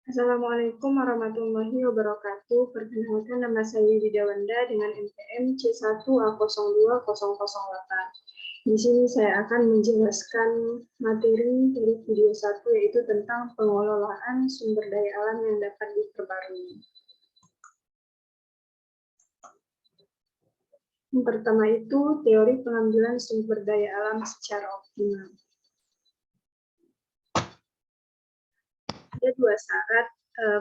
Assalamualaikum warahmatullahi wabarakatuh. Perkenalkan, nama saya Widawanda dengan NPM C1A020008. Di sini saya akan menjelaskan materi dari video 1, yaitu tentang pengelolaan sumber daya alam yang dapat diperbarui. Yang pertama itu teori pengambilan sumber daya alam secara optimal. Ada dua syarat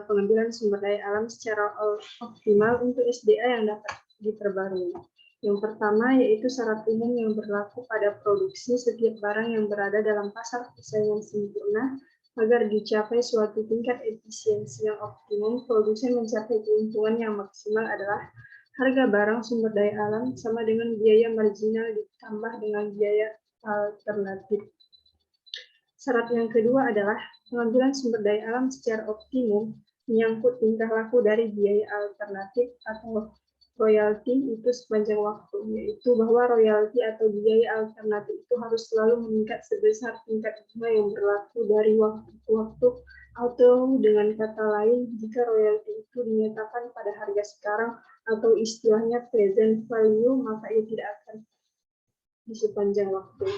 pengambilan sumber daya alam secara optimal untuk SDA yang dapat diperbarui. Yang pertama yaitu syarat umum yang berlaku pada produksi setiap barang yang berada dalam pasar persaingan sempurna agar dicapai suatu tingkat efisiensi yang optimum. Produsen mencapai keuntungan yang maksimal adalah harga barang sumber daya alam sama dengan biaya marginal ditambah dengan biaya alternatif. Syarat yang kedua adalah pengambilan sumber daya alam secara optimum menyangkut tingkah laku dari biaya alternatif atau royalti itu sepanjang waktu, yaitu bahwa royalti atau biaya alternatif itu harus selalu meningkat sebesar tingkat bunga yang berlaku dari waktu ke waktu, atau dengan kata lain, jika royalti itu dinyatakan pada harga sekarang atau istilahnya present value, maka ia tidak akan di sepanjang waktu.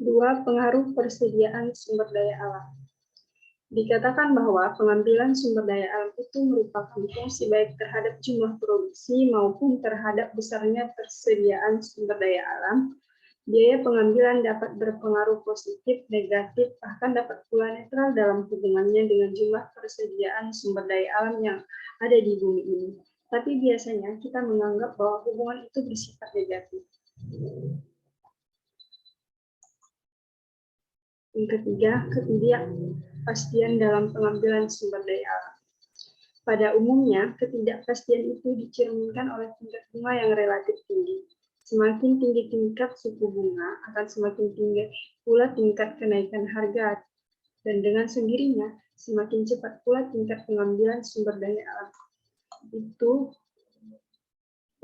2. Pengaruh persediaan sumber daya alam. Dikatakan bahwa pengambilan sumber daya alam itu merupakan fungsi baik terhadap jumlah produksi maupun terhadap besarnya persediaan sumber daya alam. Biaya pengambilan dapat berpengaruh positif, negatif, bahkan dapat pula netral dalam hubungannya dengan jumlah persediaan sumber daya alam yang ada di bumi ini. Tapi biasanya kita menganggap bahwa hubungan itu bersifat negatif. Yang ketiga, ketidakpastian dalam pengambilan sumber daya alam. Pada umumnya, ketidakpastian itu dicerminkan oleh tingkat bunga yang relatif tinggi. Semakin tinggi tingkat suku bunga, akan semakin tinggi pula tingkat kenaikan harga. Dan dengan sendirinya, semakin cepat pula tingkat pengambilan sumber daya alam.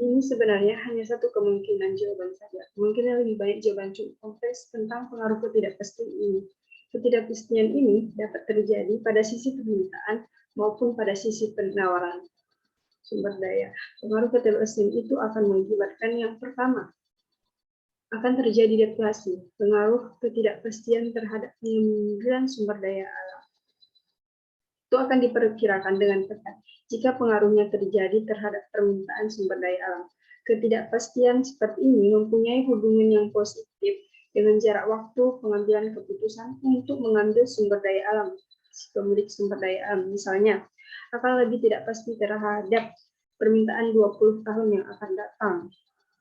Ini sebenarnya hanya satu kemungkinan jawaban saja. Kemungkinan lebih banyak jawaban cukup kompleks tentang pengaruh ketidakpastian ini. Ketidakpastian ini dapat terjadi pada sisi permintaan maupun pada sisi penawaran sumber daya. Pengaruh ketidakpastian itu akan mengakibatkan yang pertama, akan terjadi deflasi. Pengaruh ketidakpastian terhadap pengambilan sumber daya alam itu akan diperkirakan dengan tepat jika pengaruhnya terjadi terhadap permintaan sumber daya alam. Ketidakpastian seperti ini mempunyai hubungan yang positif dengan jarak waktu pengambilan keputusan untuk mengambil sumber daya alam, si pemilik sumber daya alam. Misalnya, akan lebih tidak pasti terhadap permintaan 20 tahun yang akan datang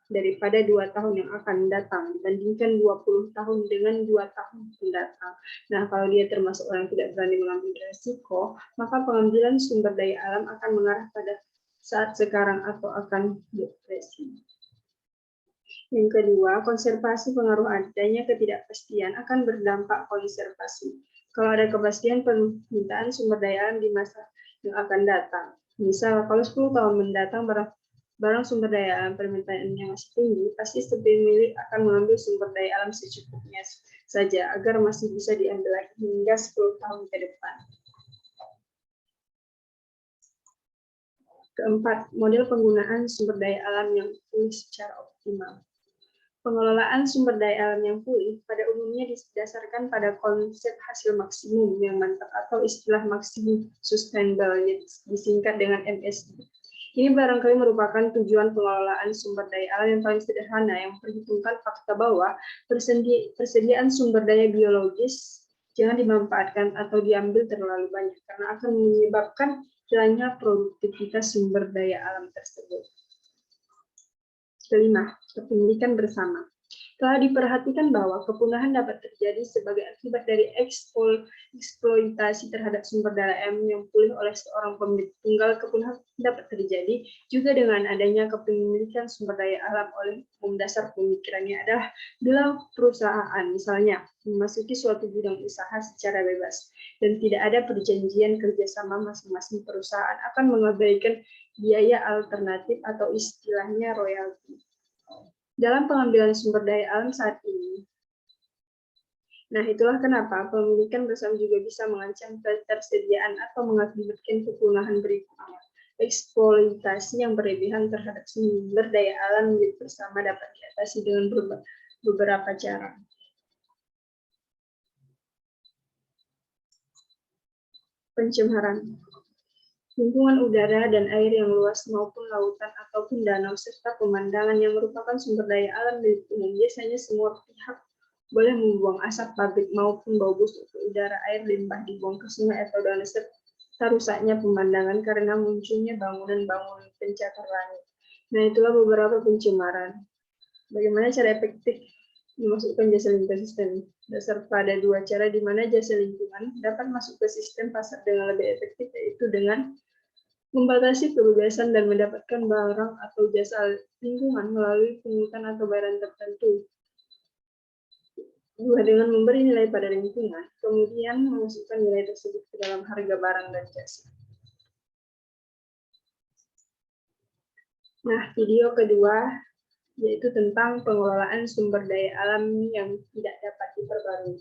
daripada 2 tahun yang akan datang, dibandingkan 20 tahun dengan 2 tahun mendatang. Nah, kalau dia termasuk orang yang tidak berani mengambil resiko, maka pengambilan sumber daya alam akan mengarah pada saat sekarang atau akan depresi. Yang kedua, konservasi. Pengaruh adanya ketidakpastian akan berdampak konservasi. Kalau ada kepastian permintaan sumber daya alam di masa yang akan datang. Misal, kalau 10 tahun mendatang barang sumber daya alam permintaannya masih tinggi, pasti pemilik akan mengambil sumber daya alam secukupnya saja agar masih bisa diambil lagi hingga 10 tahun ke depan. Keempat, model penggunaan sumber daya alam yang pulih secara optimal. Pengelolaan sumber daya alam yang pulih pada umumnya didasarkan pada konsep hasil maksimum yang mantap atau istilah maksimum sustainable yang disingkat dengan MSD. Ini barangkali merupakan tujuan pengelolaan sumber daya alam yang paling sederhana yang memperhitungkan fakta bahwa persediaan sumber daya biologis jangan dimanfaatkan atau diambil terlalu banyak karena akan menyebabkan hilangnya produktivitas sumber daya alam tersebut. Kelima, kepemilikan bersama. Telah diperhatikan bahwa kepunahan dapat terjadi sebagai akibat dari eksploitasi terhadap sumber daya alam yang pulih oleh seorang pemilik tunggal. Kepunahan dapat terjadi juga dengan adanya kepemilikan sumber daya alam oleh dasar pemikirannya adalah bila perusahaan misalnya memasuki suatu bidang usaha secara bebas dan tidak ada perjanjian kerjasama, masing-masing perusahaan akan mengabaikan biaya alternatif atau istilahnya royalti. Dalam pengambilan sumber daya alam saat ini, Nah, itulah kenapa pemilikan bersama juga bisa mengancam ketersediaan atau mengakibatkan kepunahan berikutnya. Eksploitasi yang berlebihan terhadap sumber daya alam milik bersama dapat diatasi dengan beberapa cara. Pencemaran. Lingkungan udara dan air yang luas maupun lautan ataupun danau serta pemandangan yang merupakan sumber daya alam milik umum. Biasanya semua pihak boleh membuang asap pabrik maupun bau busuk ke udara, air limbah dibuang ke sungai atau danau serta rusaknya pemandangan karena munculnya bangunan-bangunan pencakar langit. Nah, itulah beberapa pencemaran. Bagaimana cara efektif memasukkan jasa lingkungan sistem? Dasar pada dua cara di mana jasa lingkungan dapat masuk ke sistem pasar dengan lebih efektif, yaitu dengan membatasi kebebasan dan mendapatkan barang atau jasa lingkungan melalui pungutan atau bayaran tertentu. Dua, dengan memberi nilai pada lingkungan, kemudian memasukkan nilai tersebut ke dalam harga barang dan jasa. Nah, video kedua yaitu tentang pengelolaan sumber daya alam yang tidak dapat diperbarui.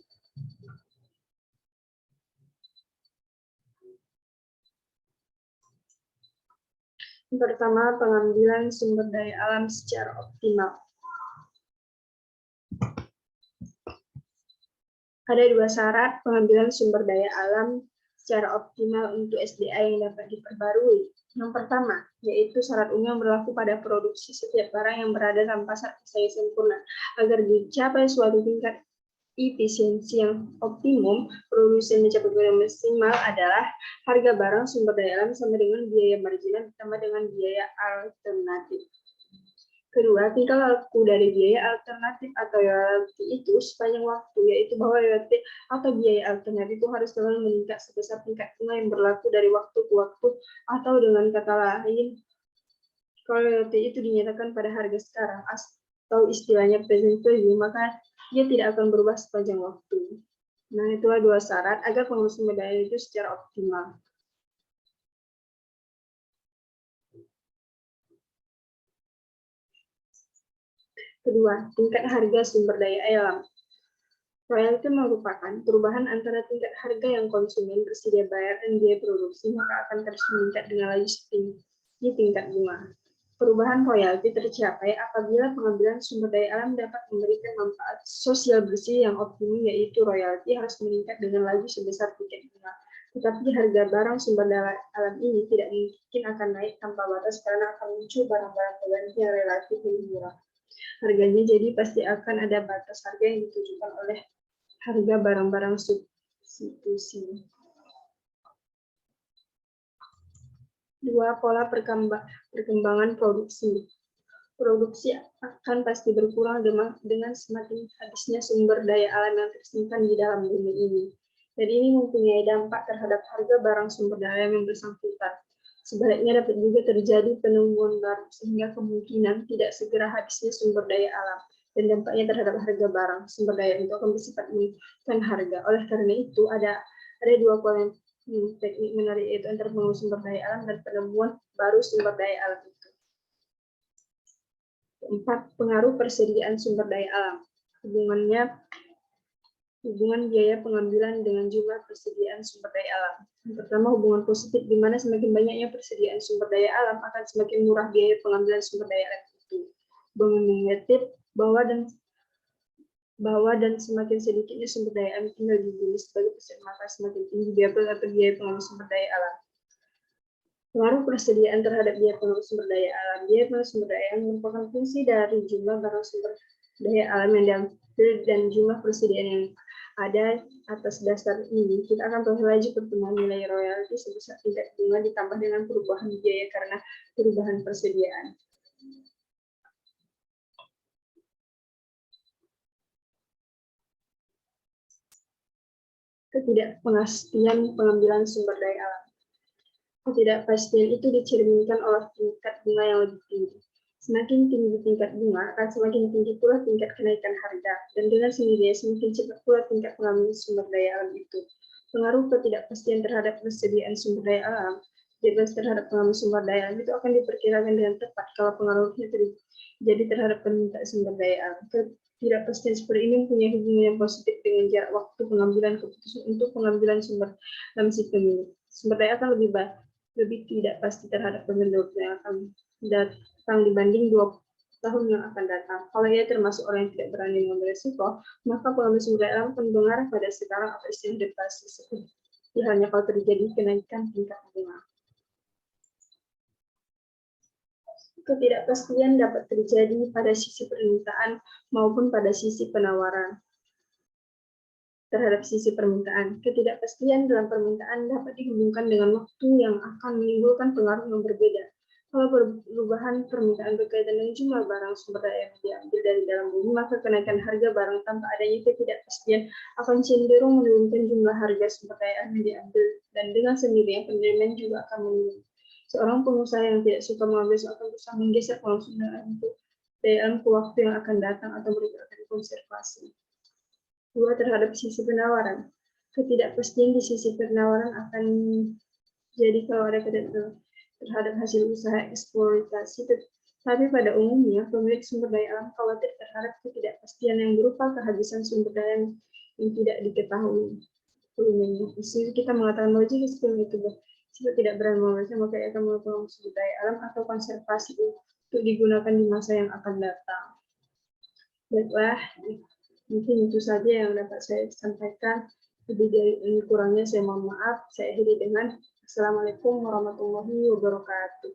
Yang pertama, pengambilan sumber daya alam secara optimal. Ada dua syarat pengambilan sumber daya alam secara optimal untuk SDA yang dapat diperbarui. Yang pertama, yaitu syarat umum yang berlaku pada produksi setiap barang yang berada dalam pasar yang sempurna. Agar dicapai suatu tingkat efisiensi yang optimum, produksi yang mencapai keuntungan maksimal adalah harga barang sumber daya alam sama dengan biaya marginal ditambah dengan biaya alternatif. Kedua, tingkah laku dari biaya alternatif atau royalti itu sepanjang waktu, yaitu bahwa royalti atau biaya alternatif itu harus selalu meningkat sebesar tingkat bunga yang berlaku dari waktu ke waktu, atau dengan kata lain, kalau royalti itu dinyatakan pada harga sekarang atau istilahnya present value, maka dia tidak akan berubah sepanjang waktu. Nah, itulah dua syarat agar pengurus sumber daya itu secara optimal. Kedua, tingkat harga sumber daya alam. Royalti merupakan perubahan antara tingkat harga yang konsumen bersedia bayar dan biaya produksi, maka akan terus meningkat dengan laju setinggi tingkat bunga. Perubahan royalti tercapai apabila pengambilan sumber daya alam dapat memberikan manfaat sosial bersih yang optimum, yaitu royalti harus meningkat dengan laju sebesar tingkat bunga. Tetapi harga barang sumber daya alam ini tidak mungkin akan naik tanpa batas karena akan muncul barang-barang pengganti yang relatif lebih murah harganya, jadi pasti akan ada batas harga yang ditujukan oleh harga barang-barang substitusi. Dua, pola perkembangan produksi. Produksi akan pasti berkurang dengan semakin habisnya sumber daya alam yang tersimpan di dalam bumi ini. Dan ini mempunyai dampak terhadap harga barang sumber daya yang bersangkutan. Sebaliknya dapat juga terjadi penemuan baru sehingga kemungkinan tidak segera habisnya sumber daya alam dan dampaknya terhadap harga barang sumber daya itu akan bersifat menaikkan harga. Oleh karena itu ada dua pola teknik menarik, yaitu antara pengelolaan sumber daya alam dan penemuan baru sumber daya alam itu. Keempat, pengaruh persediaan sumber daya alam. Hubungan biaya pengambilan dengan jumlah persediaan sumber daya alam. Yang pertama, hubungan positif, di mana semakin banyaknya persediaan sumber daya alam akan semakin murah biaya pengambilan sumber daya alam itu. Hubungan negatif, bahwa dan semakin sedikitnya sumber daya alam tinggal di bumi sebagai persen, maka semakin tinggi biaya pengambilan sumber daya alam. Pengaruh persediaan terhadap biaya pengambilan sumber daya alam. Biaya pengambilan sumber daya alam merupakan fungsi dari jumlah barang sumber daya alam yang diambil dan jumlah persediaan yang ada. Atas dasar ini, kita akan peroleh laju pertumbuhan nilai royalti sebesar tingkat bunga ditambah dengan perubahan biaya karena perubahan persediaan. Ketidakpastian pengambilan sumber daya alam. Ketidakpastian itu dicerminkan oleh tingkat bunga yang lebih tinggi. Semakin tinggi tingkat bunga, akan semakin tinggi pula tingkat kenaikan harga, dan dengan sendirinya semakin cepat pula tingkat pengambilan sumber daya alam itu. Pengaruh ketidakpastian terhadap persediaan sumber daya alam, terhadap pengambilan sumber daya alam itu akan diperkirakan dengan tepat kalau pengaruhnya terjadi terhadap permintaan sumber daya alam. Ketidakpastian seperti ini mempunyai hubungan yang positif dengan jarak waktu pengambilan keputusan untuk pengambilan sumber dalam sistem ini. Sumber daya akan lebih tidak pasti terhadap pemilu yang akan datang dibanding 2 tahun yang akan datang. Kalau ia termasuk orang yang tidak berani mengambil risiko, maka pengambil sumber daya alam akan mengarah pada sekarang atau istilah deflasi, seperti halnya kalau terjadi kenaikan tingkat bunga. Ketidakpastian dapat terjadi pada sisi permintaan maupun pada sisi penawaran. Terhadap sisi permintaan, ketidakpastian dalam permintaan dapat dihubungkan dengan waktu yang akan menimbulkan pengaruh yang berbeda. Kalau perubahan permintaan berkaitan dengan jumlah barang sumber daya yang diambil dari dalam bumi, maka kenaikan harga barang tanpa adanya ketidakpastian akan cenderung menurunkan jumlah harga sumber daya yang diambil, dan dengan sendirinya penerimaan juga akan menurun. Seorang pengusaha yang tidak suka mengambil akan berusaha menggeser penggunaan untuk daya alam ke waktu yang akan datang atau mereka akan konservasi. 2. Terhadap sisi penawaran. Ketidakpastian di sisi penawaran akan jadi kalau ada ketidakpastian terhadap hasil usaha eksploitasi, tapi pada umumnya pemilik sumber daya alam khawatir terhadap ketidakpastian yang berupa kehabisan sumber daya yang tidak diketahui volumenya. Jadi kita mengatakan bahwa jika sistem itu tidak berani membaca, maka ia akan melakukan sumber daya alam atau konservasi untuk digunakan di masa yang akan datang. Baiklah, mungkin itu saja yang dapat saya sampaikan. Lebih dari ini kurangnya saya mohon maaf. Saya akhiri dengan Assalamualaikum warahmatullahi wabarakatuh.